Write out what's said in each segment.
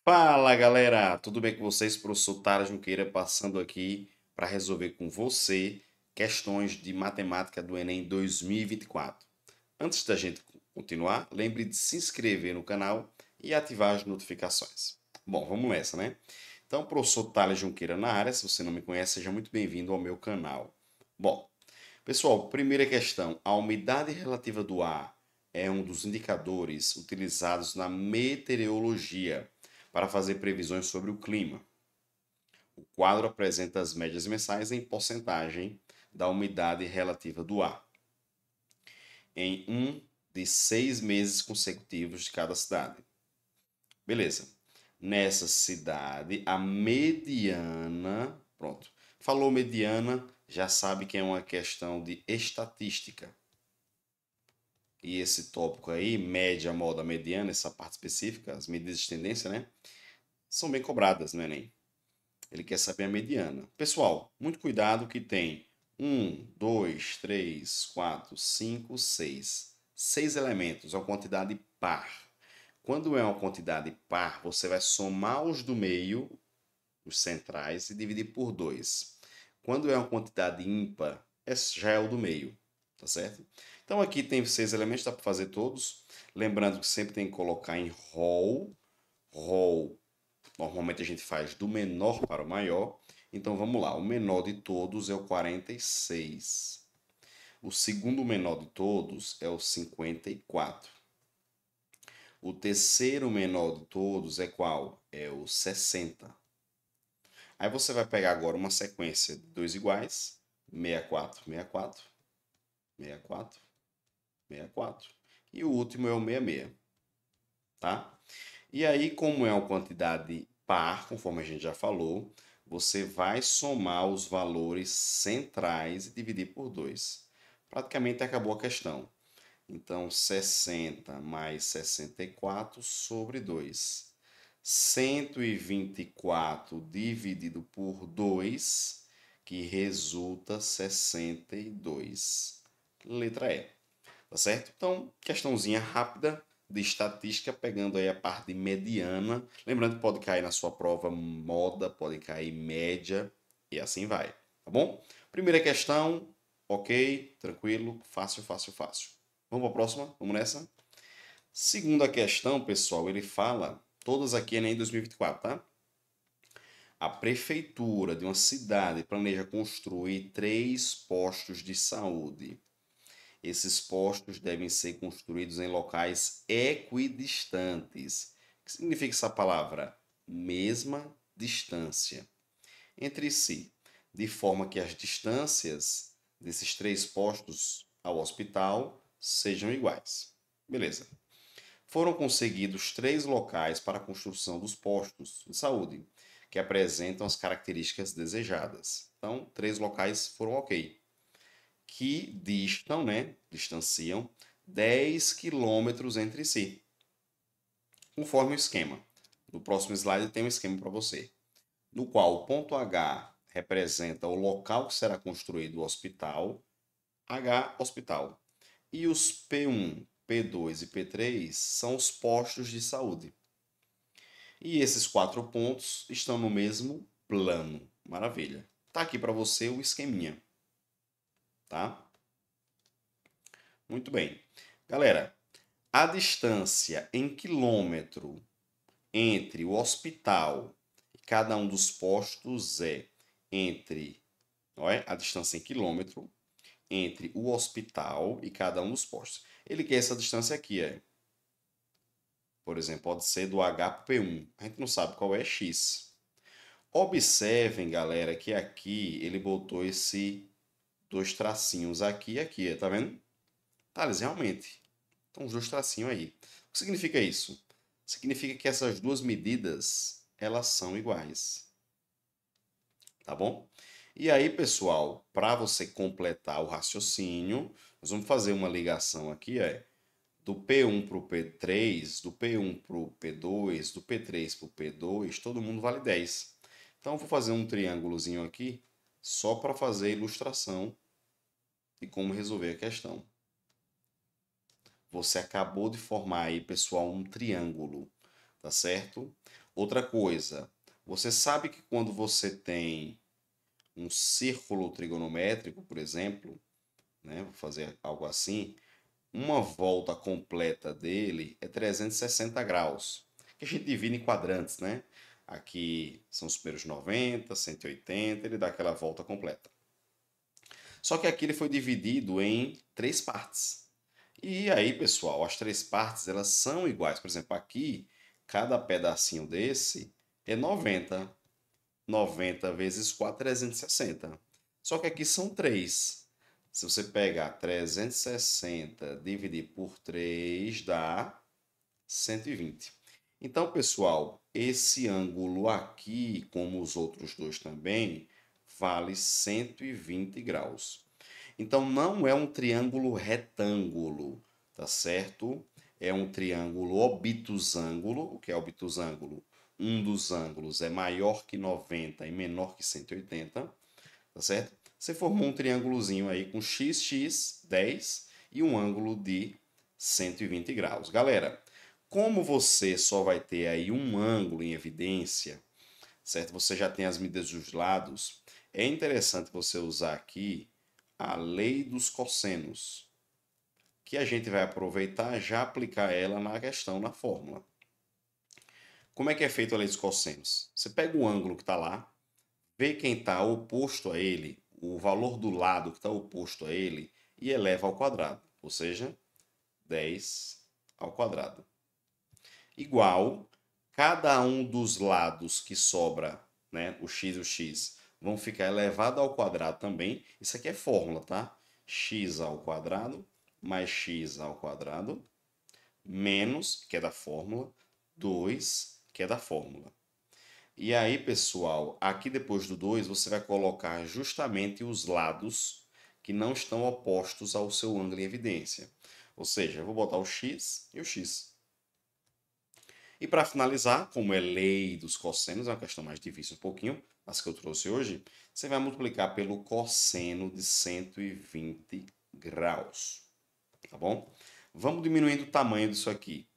Fala galera, tudo bem com vocês? Professor Tara Junqueira passando aqui para resolver com você questões de matemática do Enem 2024. Antes da gente continuar, lembre de se inscrever no canal e ativar as notificações. Bom, vamos nessa, né? Então, professor Tales Junqueira na área, se você não me conhece, seja muito bem-vindo ao meu canal. Bom, pessoal, primeira questão: a umidade relativa do ar é um dos indicadores utilizados na meteorologia para fazer previsões sobre o clima. O quadro apresenta as médias mensais em porcentagem da umidade relativa do ar em um de 6 meses consecutivos de cada cidade. Beleza. Nessa cidade, a mediana. Pronto. Falou mediana, já sabe que é uma questão de estatística. E esse tópico aí, média, moda, mediana, essa parte específica, as medidas de tendência, né? São bem cobradas no Enem. Ele quer saber a mediana. Pessoal, muito cuidado que tem 6. 6 elementos, é uma quantidade par. Quando é uma quantidade par, você vai somar os do meio, os centrais, e dividir por 2. Quando é uma quantidade ímpar, já é o do meio, tá certo? Então aqui tem 6 elementos, dá para fazer todos. Lembrando que sempre tem que colocar em rol. Rol, normalmente a gente faz do menor para o maior. Então vamos lá, o menor de todos é o 46. O segundo menor de todos é o 54. O terceiro menor de todos é qual? É o 60. Aí você vai pegar agora uma sequência de dois iguais: 64, 64, 64, 64. E o último é o 66, tá? E aí, como é uma quantidade par, conforme a gente já falou, você vai somar os valores centrais e dividir por 2. Praticamente acabou a questão. Então, 60 mais 64 sobre 2. 124 dividido por 2, que resulta 62. Letra E. Tá certo? Então, questãozinha rápida de estatística, pegando aí a parte mediana. Lembrando que pode cair na sua prova moda, pode cair média e assim vai. Tá bom? Primeira questão, ok, tranquilo, fácil, fácil, fácil. Vamos para a próxima? Vamos nessa? Segunda questão, pessoal, ele fala, todas aqui Enem 2024, tá? A prefeitura de uma cidade planeja construir 3 postos de saúde. Esses postos devem ser construídos em locais equidistantes. O que significa essa palavra? Mesma distância entre si, de forma que as distâncias desses 3 postos ao hospital sejam iguais. Beleza. Foram conseguidos 3 locais para a construção dos postos de saúde, que apresentam as características desejadas. Então, 3 locais foram ok, que distam, né, distanciam 10 quilômetros entre si, conforme o esquema. No próximo slide tem um esquema para você, no qual o ponto H representa o local que será construído o hospital, H, hospital, e os P1, P2 e P3 são os postos de saúde. E esses 4 pontos estão no mesmo plano. Maravilha. Tá aqui para você o esqueminha, tá? Muito bem. Galera, a distância em quilômetro entre o hospital e cada um dos postos é entre, olha, a distância em quilômetro entre o hospital e cada um dos postos. Ele quer essa distância aqui, por exemplo, pode ser do H para o P1. A gente não sabe qual é X. Observem, galera, que aqui ele botou esse 2 tracinhos aqui e aqui, tá vendo? Thales, realmente. Então, os 2 tracinhos aí. O que significa isso? Significa que essas duas medidas, elas são iguais. Tá bom? E aí, pessoal, para você completar o raciocínio, nós vamos fazer uma ligação aqui, do P1 para o P3, do P1 para o P2, do P3 para o P2, todo mundo vale 10. Então, eu vou fazer um triângulozinho aqui, só para fazer a ilustração de como resolver a questão. Você acabou de formar aí, pessoal, um triângulo, tá certo? Outra coisa, você sabe que quando você tem um círculo trigonométrico, por exemplo, né, vou fazer algo assim, uma volta completa dele é 360 graus, que a gente divide em quadrantes, né? Aqui são os primeiros 90, 180, ele dá aquela volta completa. Só que aqui ele foi dividido em três partes. E aí, pessoal, as três partes elas são iguais. Por exemplo, aqui, cada pedacinho desse é 90. 90 vezes 4, 360. Só que aqui são 3. Se você pegar 360 dividir por 3, dá 120. Então, pessoal, esse ângulo aqui, como os outros dois também, vale 120 graus. Então, não é um triângulo retângulo, tá certo? É um triângulo obtusângulo. O que é obtusângulo? Um dos ângulos é maior que 90 e menor que 180, tá certo? Você formou um triângulozinho aí com x, 10 e um ângulo de 120 graus. Galera, como você só vai ter aí um ângulo em evidência, certo? Você já tem as medidas dos lados. É interessante você usar aqui a lei dos cossenos, que a gente vai aproveitar e já aplicar ela na questão, na fórmula. Como é que é feito a lei dos cossenos? Você pega o ângulo que está lá, vê quem está oposto a ele, o valor do lado que está oposto a ele, e eleva ao quadrado, ou seja, 10 ao quadrado. Igual, cada um dos lados que sobra, né, o x e o x, vão ficar elevado ao quadrado também. Isso aqui é fórmula, tá? X ao quadrado mais x ao quadrado menos, que é da fórmula, 2, que é da fórmula. E aí, pessoal, aqui depois do 2, você vai colocar justamente os lados que não estão opostos ao seu ângulo em evidência. Ou seja, eu vou botar o x e o x. E para finalizar, como é lei dos cossenos, é uma questão mais difícil um pouquinho, mas que eu trouxe hoje, você vai multiplicar pelo cosseno de 120 graus. Tá bom? Vamos diminuindo o tamanho disso aqui.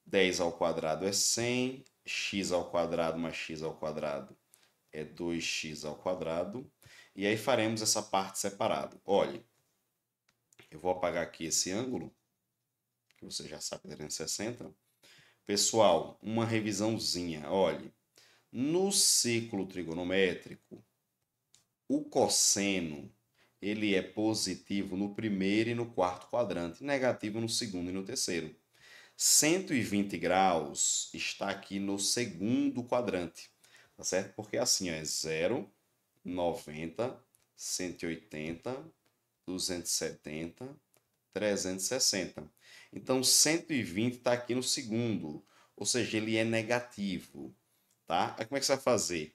10 ao quadrado é 100, x ao quadrado mais x ao quadrado é 2x ao quadrado. E aí faremos essa parte separada. Olha, eu vou apagar aqui esse ângulo, que você já sabe, 360. Pessoal, uma revisãozinha. Olhe, no ciclo trigonométrico, o cosseno ele é positivo no primeiro e no quarto quadrante, negativo no segundo e no terceiro. 120 graus está aqui no segundo quadrante, tá certo? Porque assim, ó, é 0, 90, 180, 270, 360. Então, 120 está aqui no segundo, ou seja, ele é negativo, tá? Aí como é que você vai fazer?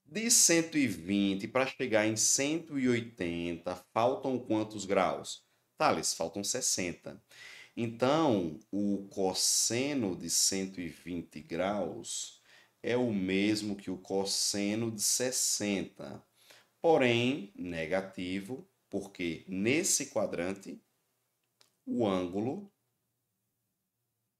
De 120 para chegar em 180, faltam quantos graus? Thales, faltam 60. Então, o cosseno de 120 graus é o mesmo que o cosseno de 60, porém negativo, porque nesse quadrante o ângulo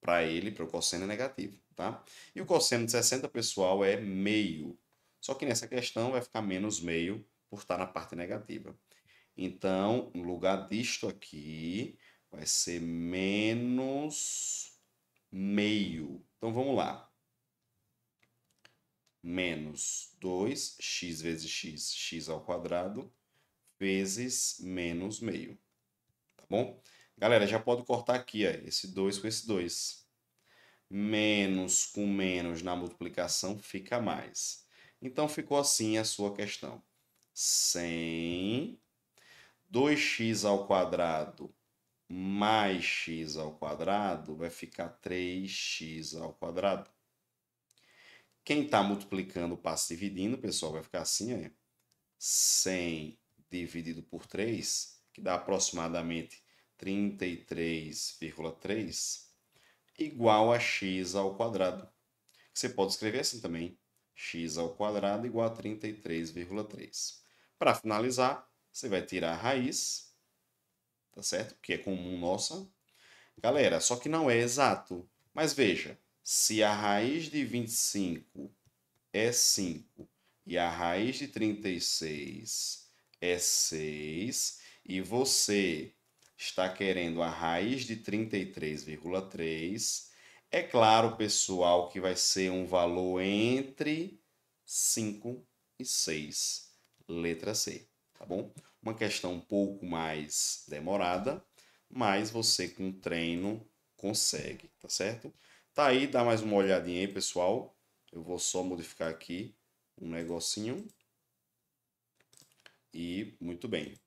para ele, para o cosseno, é negativo, tá? E o cosseno de 60, pessoal, é meio. Só que nessa questão vai ficar menos meio por estar na parte negativa. Então, no lugar disto aqui, vai ser menos meio. Então, vamos lá. Menos 2x vezes x, x ao quadrado, vezes menos meio. Tá bom? Galera, já pode cortar aqui, ó, esse 2 com esse 2. Menos com menos na multiplicação fica mais. Então, ficou assim a sua questão. 100, 2x ao quadrado mais x ao quadrado vai ficar 3x ao quadrado. Quem está multiplicando passa dividindo, pessoal, vai ficar assim, ó. 100 dividido por 3, que dá aproximadamente 33,3, igual a x ao quadrado. Você pode escrever assim também, x ao quadrado igual a 33,3. Para finalizar, você vai tirar a raiz, tá certo? Que é comum nossa. Galera, só que não é exato. Mas veja, Se a raiz de 25 é 5 e a raiz de 36 é 6 e você está querendo a raiz de 33,3, é claro, pessoal, que vai ser um valor entre 5 e 6, letra C, tá bom? Uma questão um pouco mais demorada, mas você com treino consegue, tá certo? Tá aí, dá mais uma olhadinha aí, pessoal. Eu vou só modificar aqui um negocinho. E muito bem.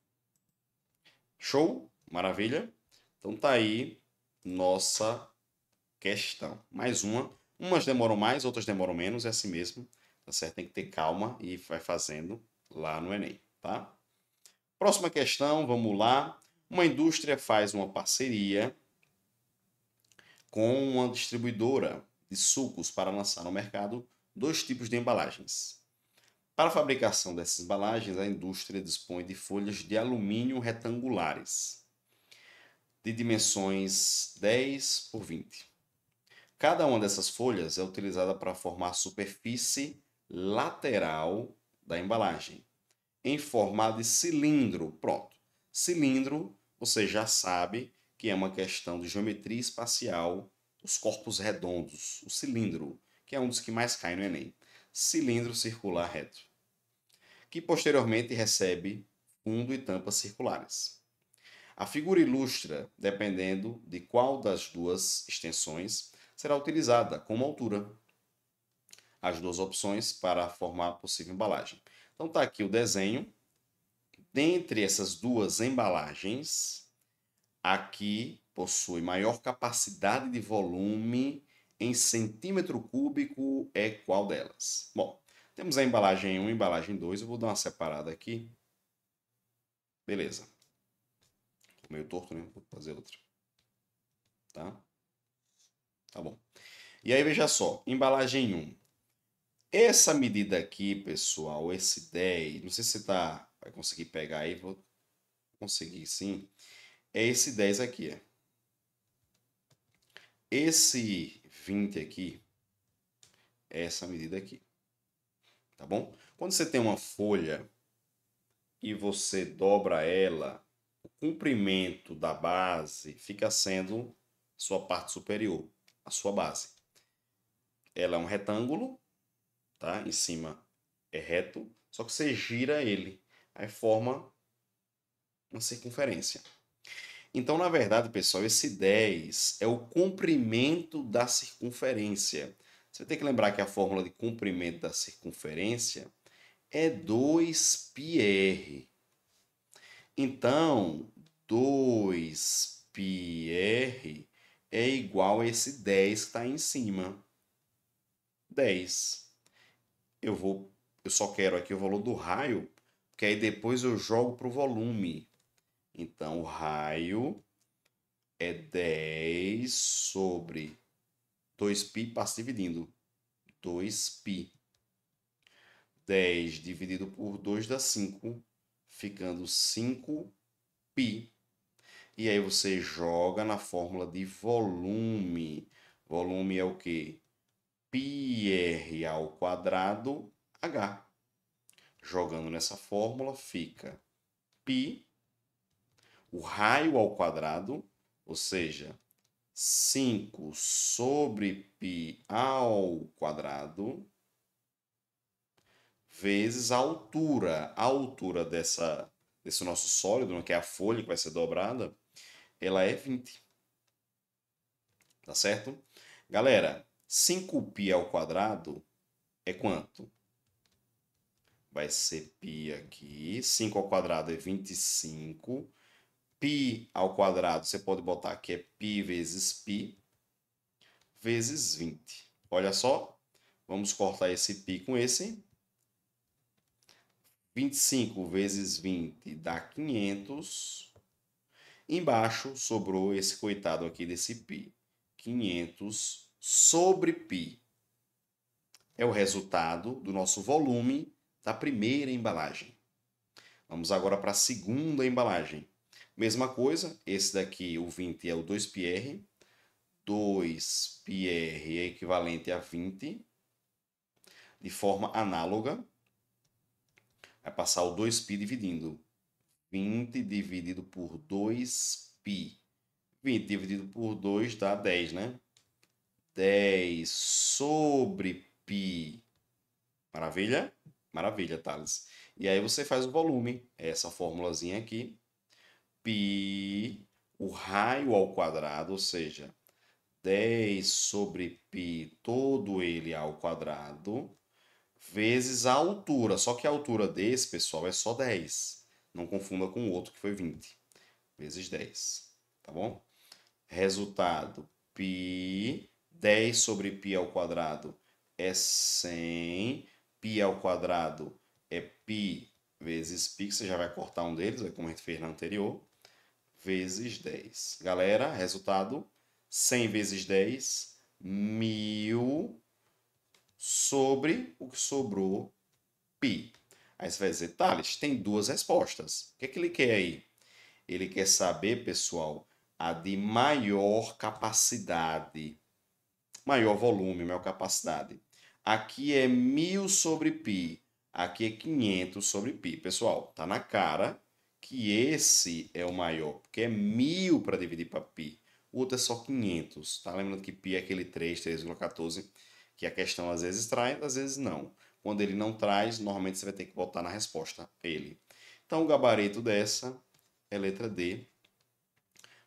Show? Maravilha? Então tá aí nossa questão. Mais uma. Umas demoram mais, outras demoram menos, é assim mesmo. Tá certo? Tem que ter calma e vai fazendo lá no Enem, tá? Próxima questão, vamos lá. Uma indústria faz uma parceria com uma distribuidora de sucos para lançar no mercado 2 tipos de embalagens. Para a fabricação dessas embalagens, a indústria dispõe de folhas de alumínio retangulares, de dimensões 10 por 20. Cada uma dessas folhas é utilizada para formar a superfície lateral da embalagem, em forma de cilindro. Pronto. Cilindro, você já sabe que é uma questão de geometria espacial, os corpos redondos, o cilindro, que é um dos que mais cai no Enem. Cilindro circular reto, que posteriormente recebe fundo e tampas circulares. A figura ilustra, dependendo de qual das duas extensões será utilizada como altura, as duas opções para formar a possível embalagem. Então está aqui o desenho. Dentre essas duas embalagens, aqui possui maior capacidade de volume em centímetro cúbico, é qual delas? Bom, temos a embalagem 1 e a embalagem 2, eu vou dar uma separada aqui. Beleza. Meio torto, né? Vou fazer outra. Tá? Tá bom. E aí, veja só, embalagem 1. Essa medida aqui, pessoal, esse 10, não sei se você vai conseguir pegar aí, vou conseguir sim. É esse 10 aqui, é. Esse 20 aqui é essa medida aqui, tá bom? Quando você tem uma folha e você dobra ela, o comprimento da base fica sendo sua parte superior, a sua base. Ela é um retângulo, tá? Em cima é reto, só que você gira ele, aí forma uma circunferência. Então, na verdade, pessoal, esse 10 é o comprimento da circunferência. Você vai ter que lembrar que a fórmula de comprimento da circunferência é 2πr. Então, 2πr é igual a esse 10 que está aí em cima. 10. Eu só quero aqui o valor do raio, porque aí depois eu jogo para o volume. Então, o raio é 10 sobre 2π, passo dividindo. 2π. 10 dividido por 2 dá 5, ficando 5π. E aí você joga na fórmula de volume. Volume é o quê? πr ao quadrado h. Jogando nessa fórmula fica π, o raio ao quadrado, ou seja, 5 sobre π ao quadrado, vezes a altura desse nosso sólido, que é a folha que vai ser dobrada, ela é 20. Tá certo? Galera, 5π ao quadrado é quanto? Vai ser π aqui. 5 ao quadrado é 25. Π ao quadrado, você pode botar aqui, é π vezes π, vezes 20. Olha só, vamos cortar esse π com esse. 25 vezes 20 dá 500. Embaixo sobrou esse coitado aqui desse π. 500 sobre π. É o resultado do nosso volume da primeira embalagem. Vamos agora para a segunda embalagem. Mesma coisa, esse daqui, o 20 é o 2πr. 2πr é equivalente a 20. De forma análoga, vai passar o 2π dividindo. 20 dividido por 2π. 20 dividido por 2 dá 10, né? 10 sobre π. Maravilha? Maravilha, Thales. E aí você faz o volume. Essa formulazinha aqui. Π, o raio ao quadrado, ou seja, 10 sobre π, todo ele ao quadrado, vezes a altura. Só que a altura desse, pessoal, é só 10. Não confunda com o outro que foi 20. Vezes 10. Tá bom? Resultado, π, 10 sobre π ao quadrado é 100. Π ao quadrado é π vezes π, que você já vai cortar um deles, como a gente fez na anterior, vezes 10. Galera, resultado, 100 vezes 10, 1000 sobre o que sobrou, π. Aí você vai dizer, Thales, tem duas respostas. O que é que ele quer aí? Ele quer saber, pessoal, a de maior capacidade. Maior volume, maior capacidade. Aqui é 1000 sobre π. Aqui é 500 sobre π. Pessoal, tá na cara que esse é o maior, porque é 1000 para dividir para π. O outro é só 500. Tá lembrando que π é aquele 3, 3,14, que a questão às vezes traz, às vezes não. Quando ele não traz, normalmente você vai ter que botar na resposta ele. Então, o gabarito dessa é letra D.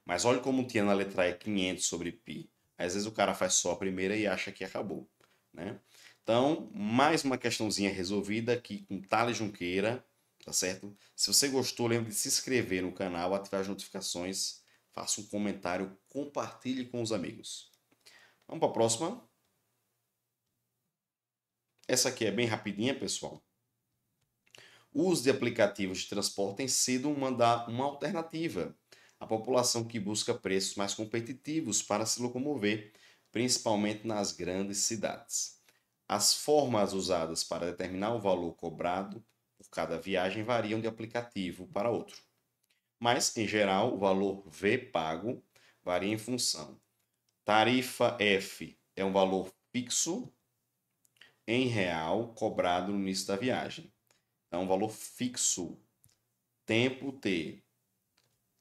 Mas olha como tinha na letra E 500 sobre π. Às vezes o cara faz só a primeira e acha que acabou, né? Então, mais uma questãozinha resolvida aqui com Thales Junqueira, tá certo? Se você gostou, lembre de se inscrever no canal, ativar as notificações, faça um comentário, compartilhe com os amigos. Vamos para a próxima. Essa aqui é bem rapidinha, pessoal. O uso de aplicativos de transporte tem sido uma alternativa à população que busca preços mais competitivos para se locomover, principalmente nas grandes cidades. As formas usadas para determinar o valor cobrado por cada viagem variam de aplicativo para outro. Mas, em geral, o valor V pago varia em função. Tarifa F é um valor fixo em real cobrado no início da viagem. É um valor fixo. Tempo T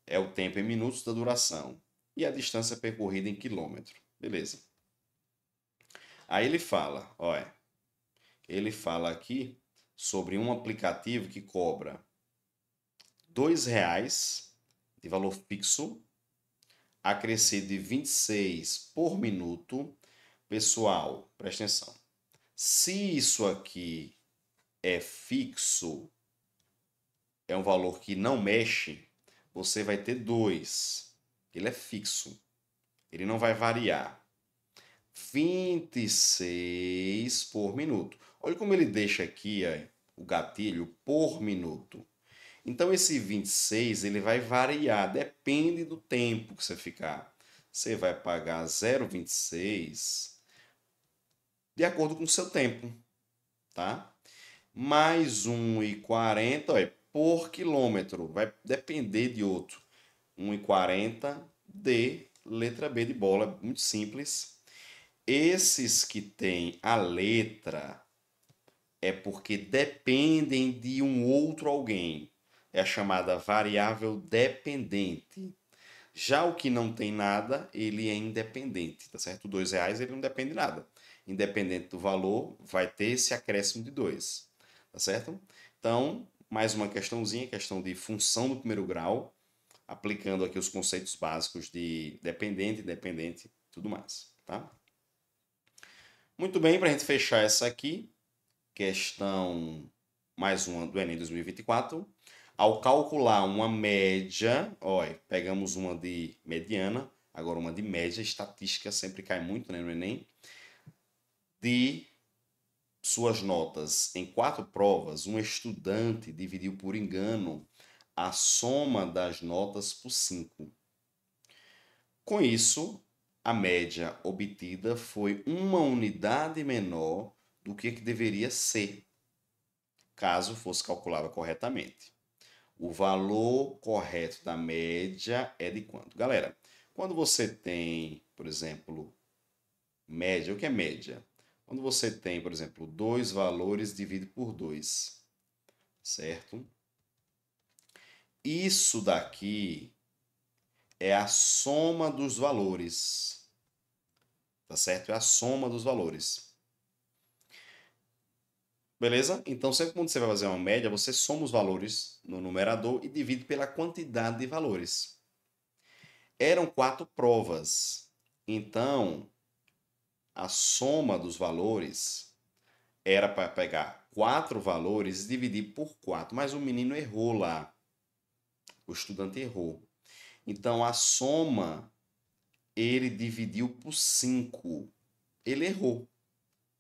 é o tempo em minutos da duração. E a distância percorrida em quilômetro. Beleza. Aí ele fala, olha, ele fala aqui sobre um aplicativo que cobra R$ 2 de valor fixo, acrescido de 26 por minuto. Pessoal, presta atenção. Se isso aqui é fixo, é um valor que não mexe, você vai ter 2. Ele é fixo. Ele não vai variar. 26 por minuto. Olha como ele deixa aqui o gatilho por minuto. Então, esse 26 ele vai variar, depende do tempo que você ficar. Você vai pagar 0,26 de acordo com o seu tempo, tá? Mais 1,40 por quilômetro, vai depender de outro. 1,40 de letra B de bola, muito simples. Esses que tem a letra é porque dependem de um outro alguém. É a chamada variável dependente. Já o que não tem nada, ele é independente, tá certo? R$ 2 ele não depende de nada. Independente do valor, vai ter esse acréscimo de 2, tá certo? Então, mais uma questãozinha, questão de função do primeiro grau, aplicando aqui os conceitos básicos de dependente, independente e tudo mais, tá? Muito bem, para a gente fechar essa aqui, questão mais uma do Enem 2024. Ao calcular uma média, olha, pegamos uma de mediana, agora uma de média, estatística sempre cai muito, né, no Enem, de suas notas em 4 provas, um estudante dividiu por engano a soma das notas por 5. Com isso, a média obtida foi uma unidade menor do que deveria ser, caso fosse calculada corretamente. O valor correto da média é de quanto? Galera, quando você tem por exemplo, média. O que é média? Quando você tem, por exemplo, dois valores dividido por 2, certo? Isso daqui é a soma dos valores, tá certo? É a soma dos valores. Beleza? Então, sempre quando você vai fazer uma média, você soma os valores no numerador e divide pela quantidade de valores. Eram 4 provas. Então, a soma dos valores era para pegar 4 valores e dividir por 4. Mas o menino errou lá. O estudante errou. Então, a soma, ele dividiu por 5. Ele errou,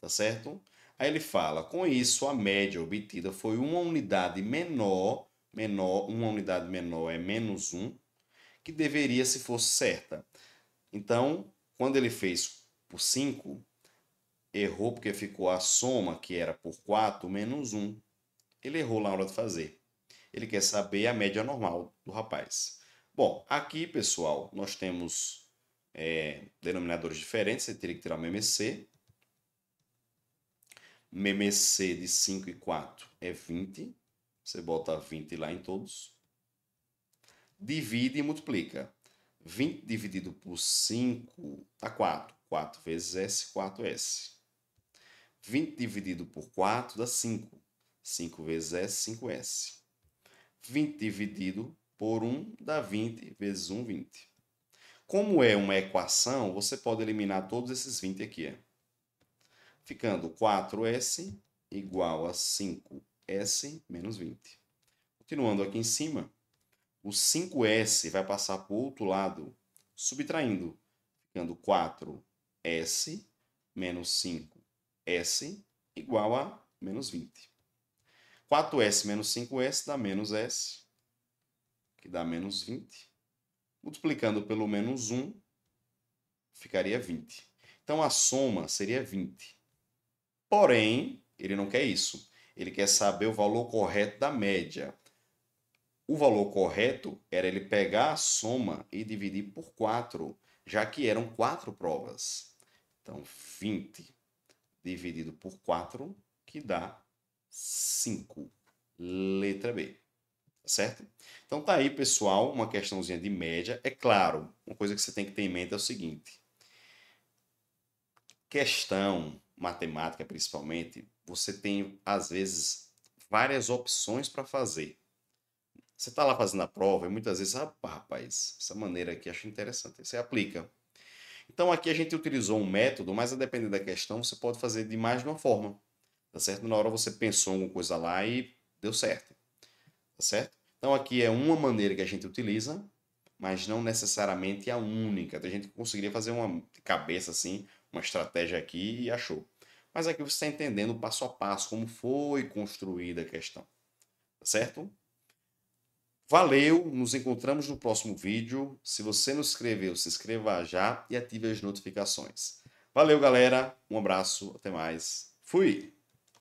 tá certo? Aí ele fala, com isso, a média obtida foi uma unidade menor, uma unidade menor é menos 1, que deveria se fosse certa. Então, quando ele fez por 5, errou porque ficou a soma, que era por 4, menos 1. Ele errou na hora de fazer. Ele quer saber a média normal do rapaz. Bom, aqui, pessoal, nós temos denominadores diferentes. Você teria que tirar o MMC. MMC de 5 e 4 é 20. Você bota 20 lá em todos. Divide e multiplica. 20 dividido por 5 dá 4. 4 vezes S, 4S. 20 dividido por 4 dá 5. 5 vezes S, 5S. 20 dividido por 1 dá 20 vezes 1, 20. Como é uma equação, você pode eliminar todos esses 20 aqui. Ficando 4S igual a 5S menos 20. Continuando aqui em cima, o 5S vai passar para o outro lado, subtraindo, ficando 4S menos 5S igual a menos 20. 4S menos 5S dá menos S, que dá menos 20. Multiplicando pelo menos 1, ficaria 20. Então, a soma seria 20. Porém, ele não quer isso. Ele quer saber o valor correto da média. O valor correto era ele pegar a soma e dividir por 4, já que eram 4 provas. Então, 20 dividido por 4, que dá 5. Letra B. Certo? Então tá aí, pessoal, uma questãozinha de média. É claro, uma coisa que você tem que ter em mente é o seguinte. Questão matemática, principalmente, você tem, às vezes, várias opções para fazer. Você está lá fazendo a prova e muitas vezes, rapaz, essa maneira aqui acho interessante. Você aplica. Então aqui a gente utilizou um método, mas a depender da questão, você pode fazer de mais de uma forma. Tá certo? Na hora você pensou em alguma coisa lá e deu certo. Tá certo? Então aqui é uma maneira que a gente utiliza, mas não necessariamente a única. A gente conseguiria fazer uma cabeça assim, uma estratégia aqui e achou. Mas aqui você está entendendo passo a passo como foi construída a questão. Tá certo? Valeu, nos encontramos no próximo vídeo. Se você não se inscreveu, se inscreva já e ative as notificações. Valeu, galera. Um abraço, até mais. Fui!